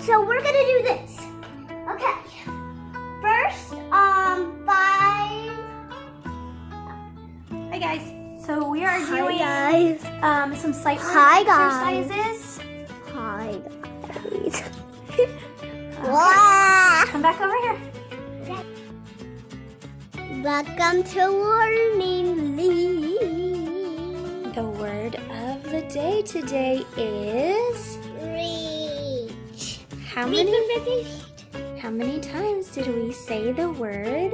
So we're gonna do this. Okay. First, 5. Hi guys. So we are doing some sight exercises. Hi guys. Wow. Come back over here. Okay. Welcome to Learning League. The word of the day today is reach. How many times did we say the word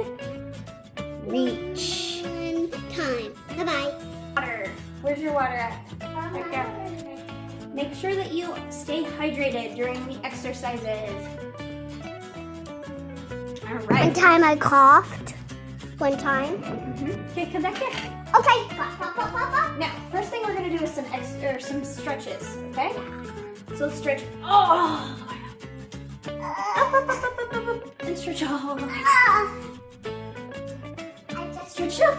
reach? One time. Bye-bye. Water. Where's your water at? Right there. Make sure that you stay hydrated during the exercises. All right. One time I coughed. One time. Okay, come back here. Okay. Now, first thing we're gonna do is some stretches. Okay. So let's stretch. Oh. Up, and stretch all the way. Stretch up.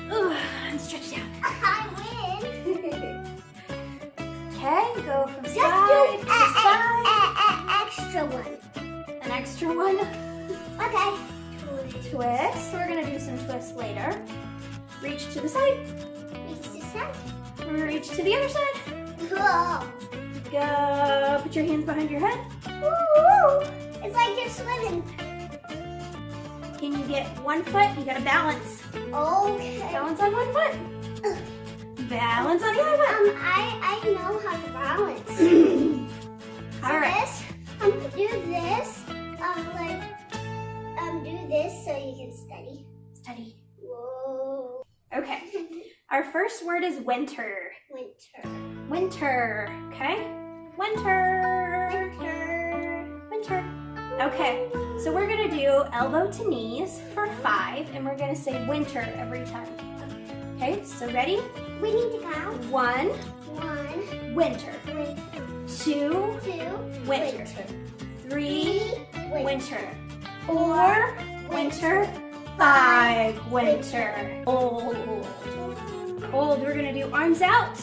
And stretch down. I win. Okay, go from Just side do to side. extra one. An extra one. Okay. Twist. We're gonna do some twists later. Reach to the side. Reach this side. Reach to the other side. Whoa. Go. Put your hands behind your head. Woo! It's like you're swimming. Can you get one foot? You gotta balance. Okay. Balance on one foot. Balance on the other foot. I know how to balance. All right. This, do this. Do this so you can study. Steady. Whoa. Okay. Our first word is winter. Winter. Winter. Okay. Winter. Winter. Okay. So we're gonna do elbow to knees for 5, and we're gonna say winter every time. Okay. So ready? We need to count. 1. 1. Winter. 2. 2. Winter. 3. Winter. 4. Winter. 5. Winter. Cold. Cold. We're gonna do arms out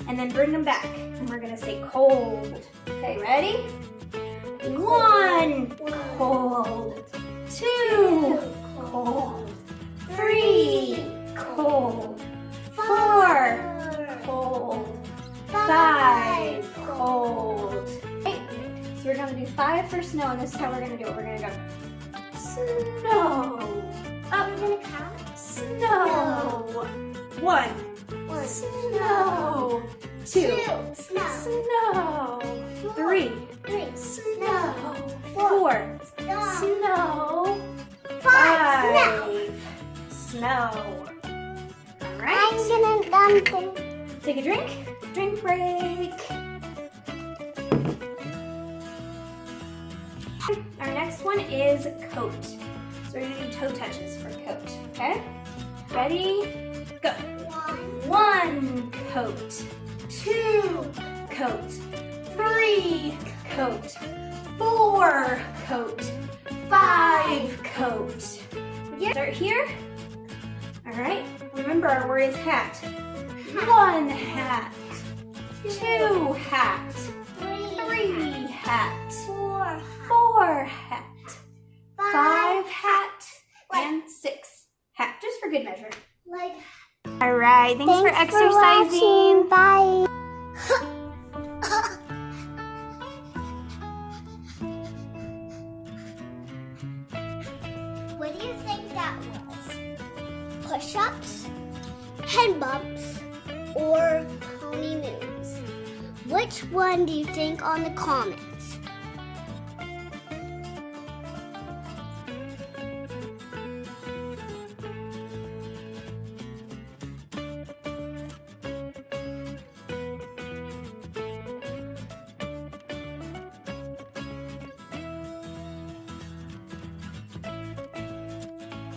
and then bring them back. And we're gonna say cold. Okay, ready? 1. Cold. 2. Cold. 3. Cold. 4. Cold. 5. Cold. Okay. So we're gonna do 5 for snow, and this is how we're gonna do it. We're gonna go snow. Up. We're gonna count. Snow. 1. Snow. 2. Snow. 3. Snow. 4. Snow. 5. Snow. All right. I'm gonna Take a drink. Drink break. Our next one is coat. So we're gonna do toe touches for coat. Okay? Ready? Go. 1 coat. 2 coat. 3 coat. 4 coat. 5 coat. Start here. All right. Remember, our word is hat. 1 hat. 2 hat. 3 hat. 4 hat. 5 hat. And 6 hat. Just for good measure. All right. Thanks for exercising. Bye. What do you think that was? Push-ups, head bumps, or honeymoons? Which one do you think on the comments?